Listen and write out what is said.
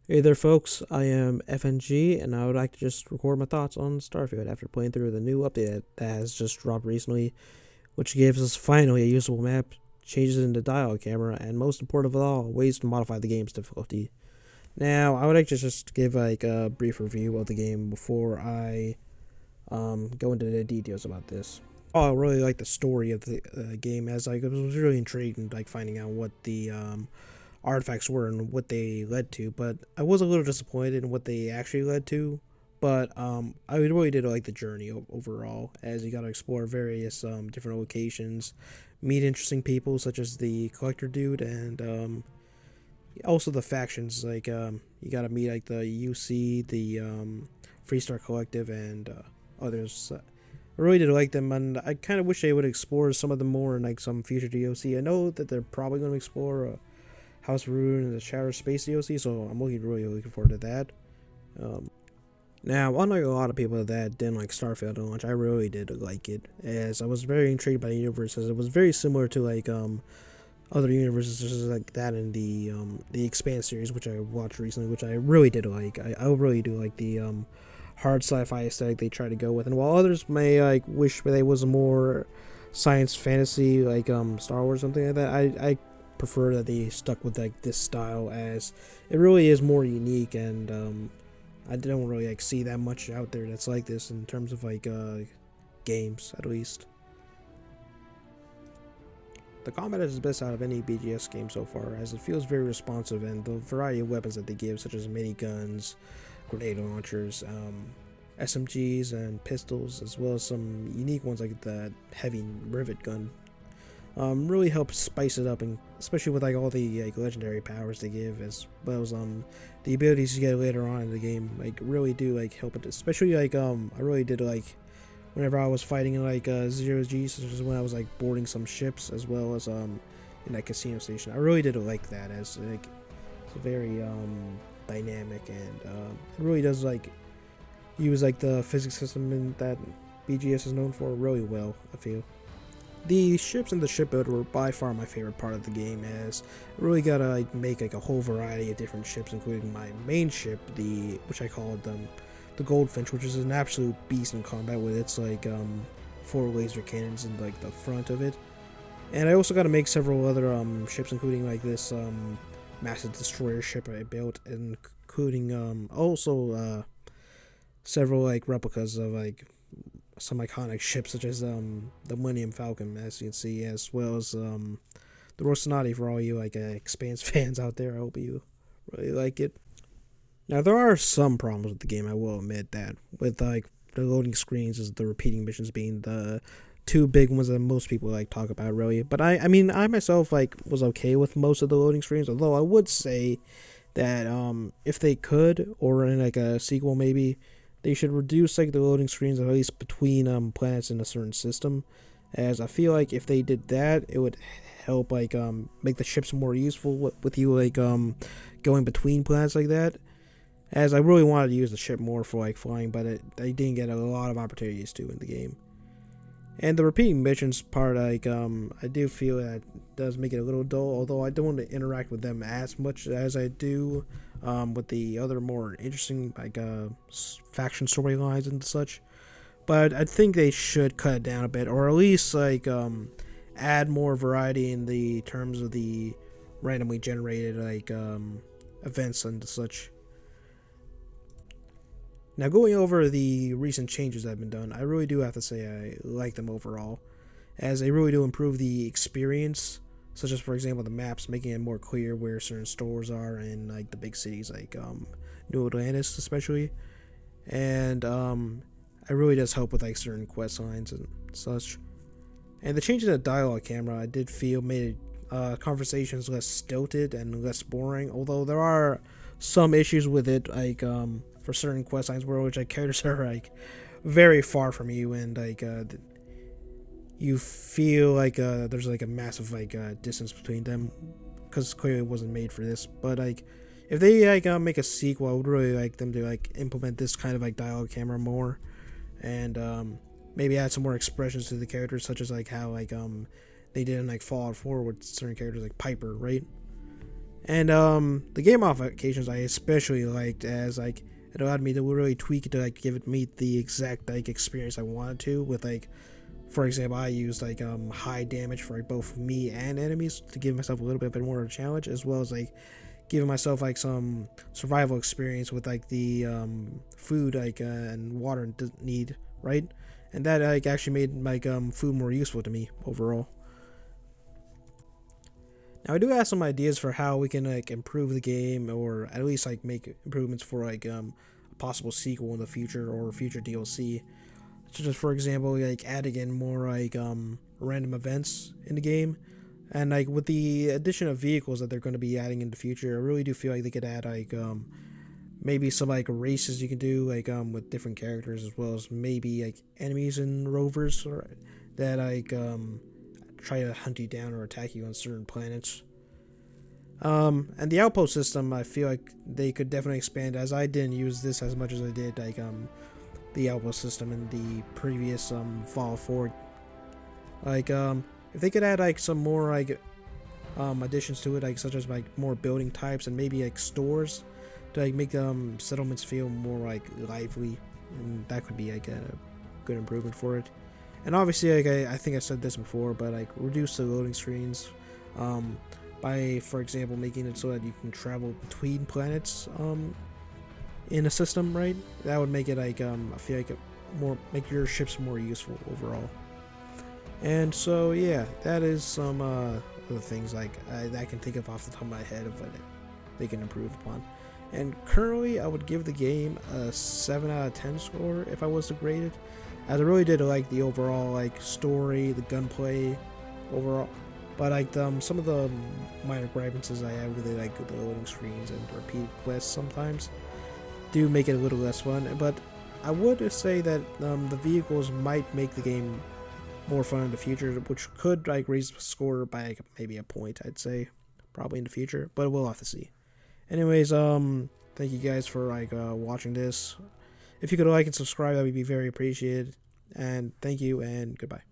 Hey there, folks. I am FNG, and I would like to just record my thoughts on Starfield after playing through the new update that has just dropped recently, which gives us finally a usable map, changes in the dialogue camera, and most important of all, ways to modify the game's difficulty. Now, I would like to just give a brief review of the game before I go into the details about this. I really like the story of the game, as I was really intrigued in finding out what the artifacts were and what they led to, but I was a little disappointed in what they actually led to. But I really did like the journey overall, as you got to explore various different locations, meet interesting people such as the collector dude, and also the factions. You got to meet like the UC, the Freestar Collective, and others. I really did like them, and I kind of wish they would explore some of them more in like some future DLC. I know that they're probably going to explore House of Ruin and the Shattered Space DLC, so I'm really looking forward to that. Um, Now, unlike a lot of people that didn't like Starfield at launch, I really did like it, as I was very intrigued by the universe, as it was very similar to other universes such as like that in the Expanse series, which I watched recently, which I really did like. I really do like the hard sci-fi aesthetic they try to go with, and while others may like wish they was a more science fantasy Star Wars or something like that, I prefer that they stuck with like this style, as it really is more unique, and I don't really like see that much out there that's like this in terms of games, at least. The combat is the best out of any BGS game so far, as it feels very responsive, and the variety of weapons that they give, such as miniguns, grenade launchers, SMGs, and pistols, as well as some unique ones like the heavy rivet gun, really helps spice it up, and especially with like all the legendary powers they give, as well as the abilities you get later on in the game, like really do like help it. Especially I really did like whenever I was fighting in zero G, such as when I was like boarding some ships, as well as in that casino station. I really did like that, as like it's very dynamic, and it really does like use like the physics system in that BGS is known for really well, I feel. The ships in the shipbuilder were by far my favorite part of the game, as I really gotta make like a whole variety of different ships, including my main ship, the which I called the Goldfinch, which is an absolute beast in combat with its four laser cannons in like the front of it. And I also got to make several other ships, including like this massive destroyer ship I built, including also several like replicas of like some iconic ships, such as the Millennium Falcon, as you can see, as well as the Rocinante for all you Expanse fans out there. I hope you really like it. Now there are some problems with the game, I will admit that, with like the loading screens, as the repeating missions being the two big ones that most people like talk about, really. But I mean, I myself like was okay with most of the loading screens, although I would say that if they could, or in like a sequel maybe, they should reduce like the loading screens at least between planets in a certain system, as I feel like if they did that, it would help make the ships more useful with you going between planets like that, as I really wanted to use the ship more for like flying, but I didn't get a lot of opportunities to in the game. And the repeating missions part, I do feel that does make it a little dull. Although I don't want to interact with them as much as I do with the other more interesting faction storylines and such. But I think they should cut it down a bit, or at least add more variety in the terms of the randomly generated events and such. Now, going over the recent changes that have been done, I really do have to say I like them overall, as they really do improve the experience, such as, for example, the maps, making it more clear where certain stores are in like the big cities like New Atlantis, especially, and it really does help with like certain quest lines and such. And the change in the dialogue camera, I did feel made conversations less stilted and less boring. Although there are some issues with it, for certain quest lines where which like characters are like very far from you, and you feel like there's like a massive distance between them, because clearly it wasn't made for this. But like if they make a sequel, I would really like them to like implement this kind of like dialogue camera more, and maybe add some more expressions to the characters, such as like how they did in like Fallout 4 with certain characters like Piper, right? And the game modifications I especially liked, as like it allowed me to really tweak it to like give it me the exact like experience I wanted to. With like, for example, I used like high damage for like, both me and enemies to give myself a little bit more of a challenge, as well as like giving myself like some survival experience with like the food like and water need, right? And that like actually made like food more useful to me overall. Now I do have some ideas for how we can like improve the game, or at least like make improvements for like a possible sequel in the future or future DLC. Such as, for example, like adding in more like random events in the game, and like with the addition of vehicles that they're going to be adding in the future, I really do feel like they could add like maybe some like races you can do like with different characters, as well as maybe like enemies and rovers or that like try to hunt you down or attack you on certain planets. And the outpost system, I feel like they could definitely expand, as I didn't use this as much as I did like the outpost system in the previous Fallout 4. Like if they could add like some more like additions to it, like such as like more building types and maybe like stores to like make settlements feel more like lively, and that could be like a good improvement for it. And obviously, like I think I said this before, but like reduce the loading screens, by, for example, making it so that you can travel between planets in a system, right? That would make it like I feel like more make your ships more useful overall. And so yeah, that is some other things like that I can think of off the top of my head of what they can improve upon. And currently, I would give the game a 7 out of 10 score if I was to grade it, as I really did like the overall like story, the gunplay overall. But like some of the minor grievances I have with it, like the loading screens and repeated quests sometimes, do make it a little less fun. But I would say that the vehicles might make the game more fun in the future, which could like raise the score by like, maybe a point, I'd say, probably in the future. But we'll have to see. Anyways, thank you guys for like watching this. If you could like and subscribe, that would be very appreciated. And thank you and goodbye.